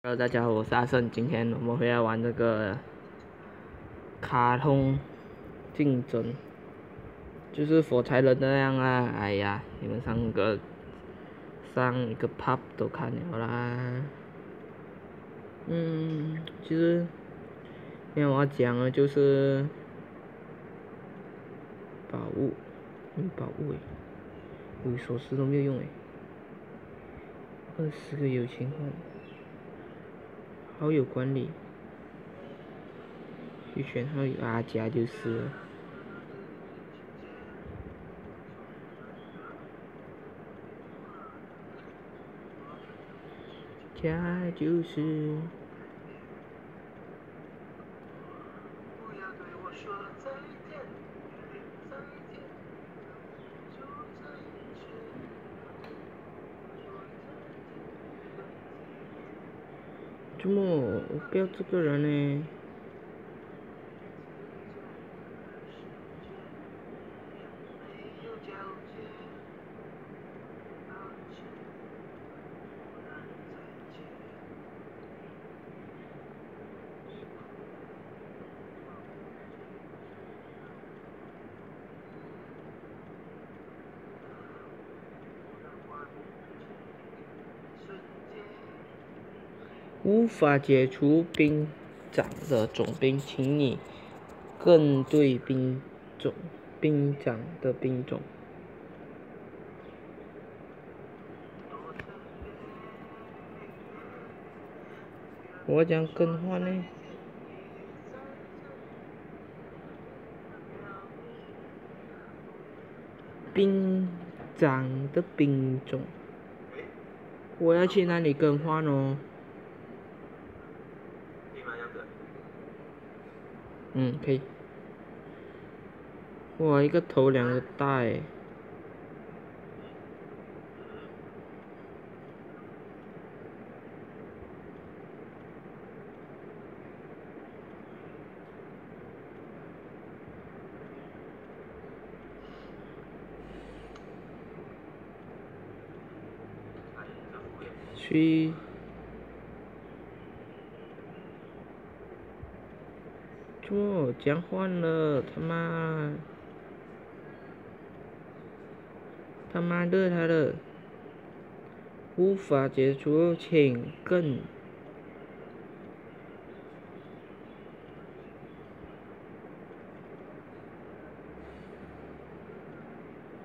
Hello，大家好，我是阿胜。今天我们会来玩这个卡通竞争，就是火柴人那样啊。哎呀，你们上一个 pub 都看了啦。其实今天我要讲的就是宝物，宝物有锁匙都没有用20个有钱换，好友管理，去选好友加就是了。加就是怎么我不要这个人呢？无法解除兵长的总兵，请你更对兵长的兵种。我讲更换呢？兵长的兵种，我要去哪里更换哦？可以。哇，一个头2个大诶。去。怎么这样换了？他妈的他的无法解除，请更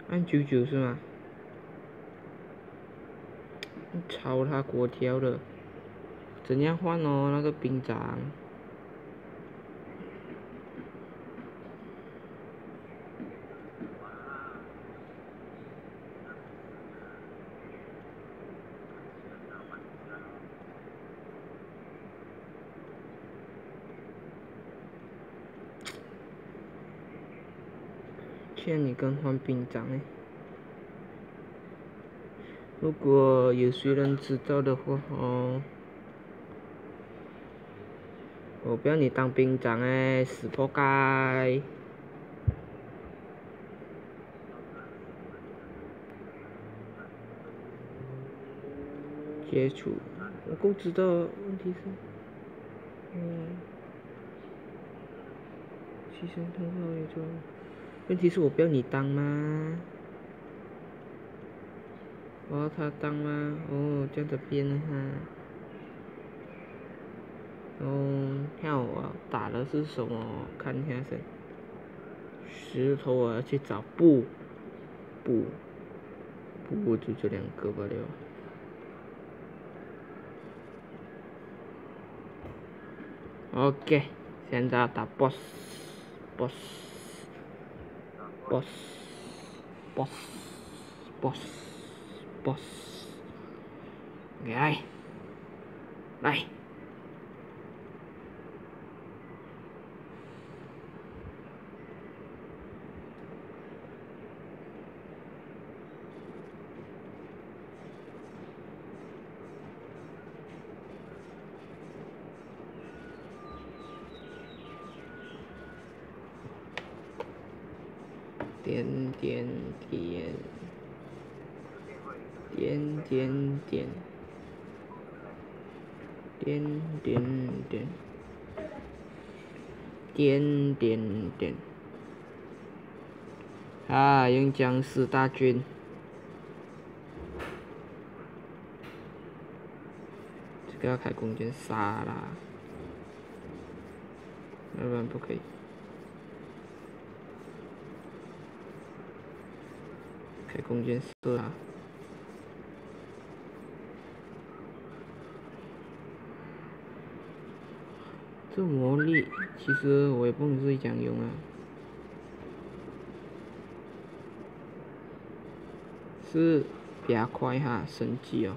按99是吗？抄他国条的，怎样换哦？那个兵长。劝你更换兵长诶。如果有谁能知道的话哦，我不要你当兵长诶，死破街！接触，我够知道，问题是，牺牲通号也做，问题是我不要你当吗？我要他当吗？哦，这样子变了哈。看我打的是什么？看一下先。石头我要去找布，就这2个罢了。OK， 现在要打 boss。来。点。点点点，点点点。啊，用僵尸大军。这个要开弓箭杀啦，要不然不可以。开弓箭射啊！这魔力其实我也不懂是怎样用啊。是比较快哈，升级哦。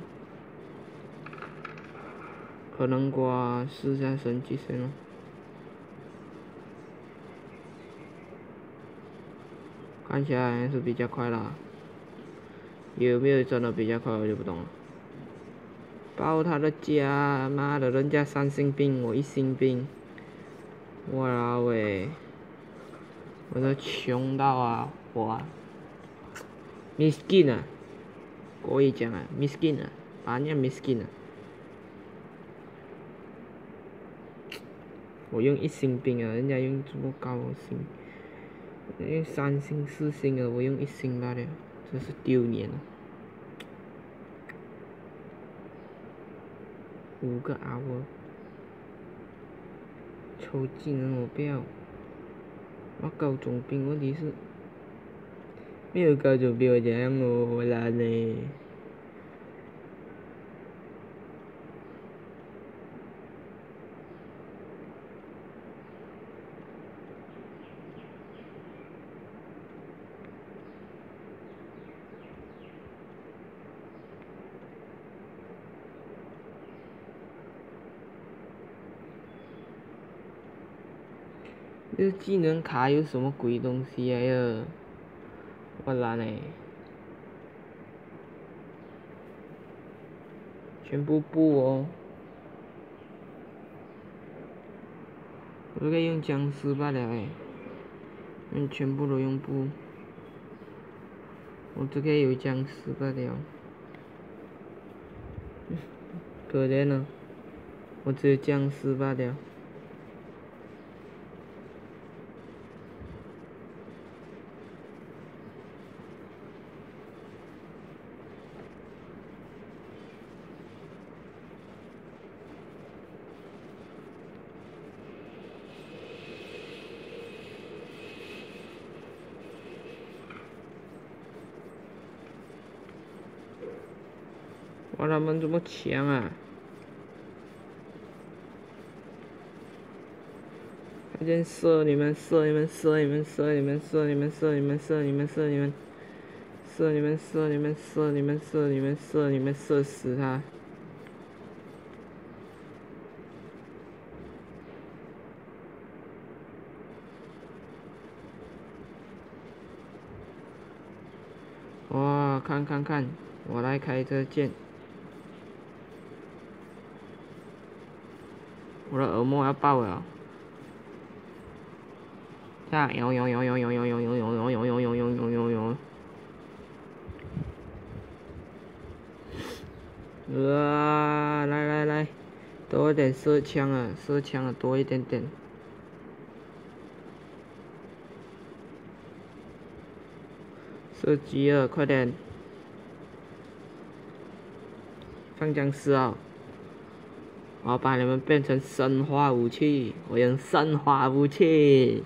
可能我试下升级先咯。看起来是比较快啦，有没有真的比较快我就不懂了。爆他的家，妈的，人家3星兵，我1星兵，哇喂，我都穷到啊，我 miskin 啊，国语讲啊 miskin 啊，banyak miskin 啊。我用1星兵啊，人家用这么高的星，用3星4星的，我用1星罢了，真是丢脸啊！5个 hour， 抽技能我不要，我高中兵，问题是没有高中兵我这样我懒嘞。这技能卡有什么鬼东西来呀？我懒嘞，全部布哦，我可以用僵尸罢了哎，全部都用布，我只可以有僵尸罢了，可怜了，我只有僵尸罢了。哇，他们这么强啊！快点射你们，射你们，射你们，射你们，射你们，射你们，射你们，射你们，射你们，射你们，射你们，射你们，射你们，射死他！哇，看看看，我来开这剑。我的耳膜要爆了！这样，来来来，多一点射枪啊，射枪啊，多一点点。射击了，快点！上僵尸啊！我要把你们变成生化武器，我用生化武器，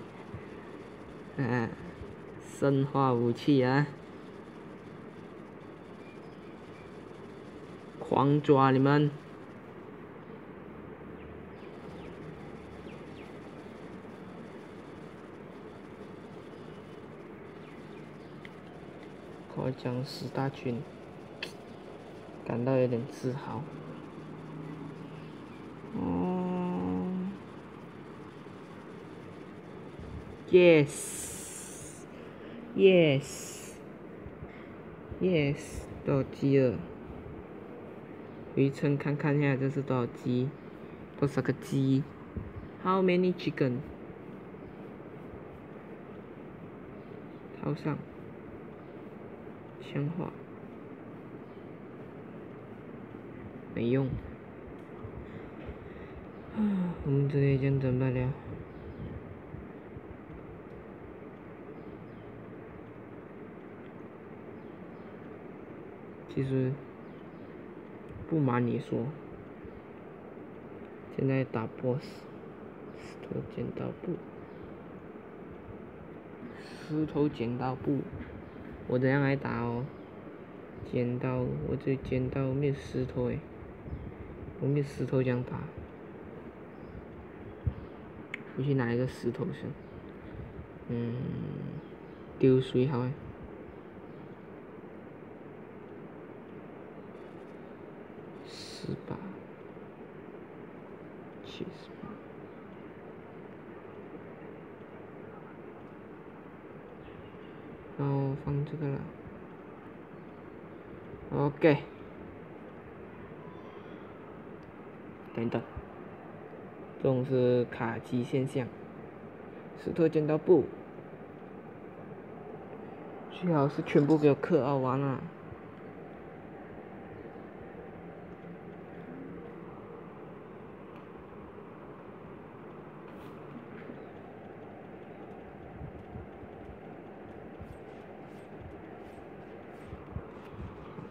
生化武器啊！狂抓你们！我僵尸大军，感到有点自豪。哦 ，yes， yes， yes， 多少鸡了？回称看看一下这是多少鸡？多少个鸡 ？How many chicken？ 套上。强化没用，我们这里已经准备了。其实不瞒你说，现在打 BOSS， 石头剪刀布，石头剪刀布，我这样来打哦。剪刀，我这剪刀没有石头诶，我没有石头这样打。我去拿一个石头先，丢水好诶。18、78，然后放这个了。OK， 等等，这种是卡机现象。石头剪刀布，最好是全部给我刻好完了。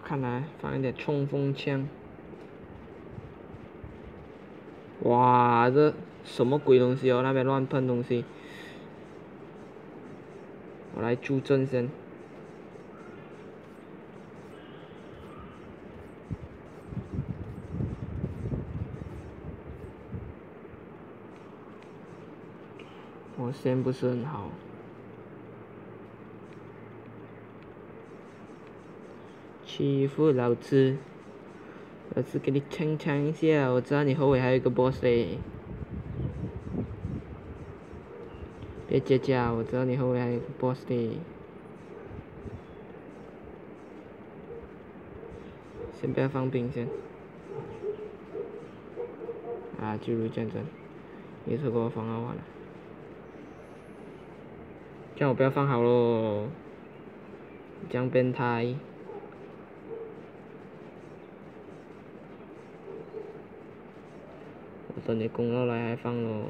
看来放一点冲锋枪。哇，这什么鬼东西哦？那边乱喷东西。我来助阵先。我线不是很好。欺负老子！老子给你呛呛一下，我知道你后尾还有一个 boss 嘞。别结痂，我知道你后尾还有一个 boss 嘞。先不要放兵先。啊，就如这样子，一次给我放好完了。这样我不要放好咯，这样变态。我等你攻到来还放咯。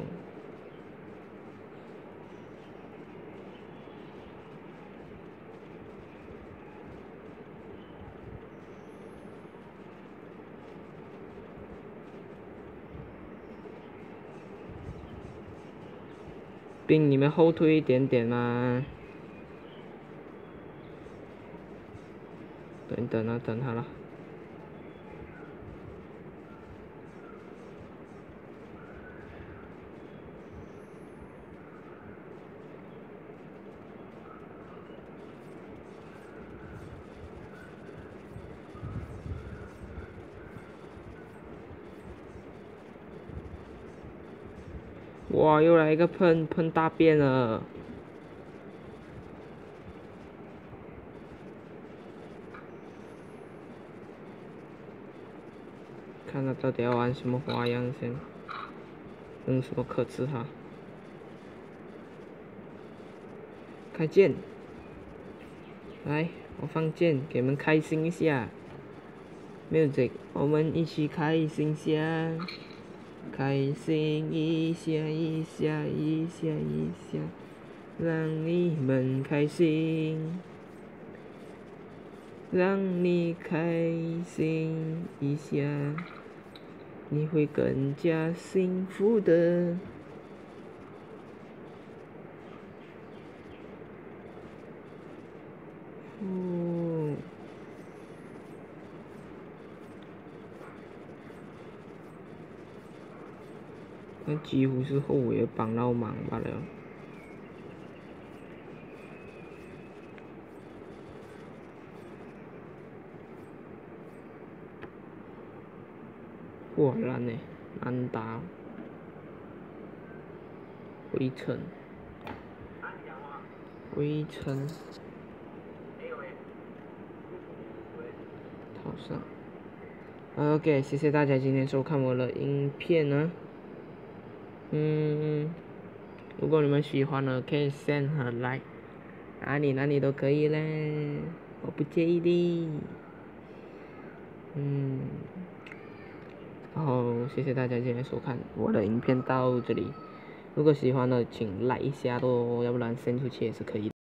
兵，你们后退一点点嘛。等啊，等好了。哇，又来一个喷大便了。看他到底要玩什么花样先，用什么克制他。开剑，来，我放剑，给你们开心一下。music， 我们一起开心下，开心一下一下一下一下，让你们开心，让你开心一下，你会更加幸福的。那几乎是后尾帮到忙罢了。果然呢，难打。灰尘，灰尘，套上。OK， 谢谢大家今天收看我的影片呢。如果你们喜欢的，可以 send 和 like， 哪里都可以嘞，我不介意的。然后谢谢大家今天收看我的影片到这里，如果喜欢的请like一下咯，要不然send出去也是可以的。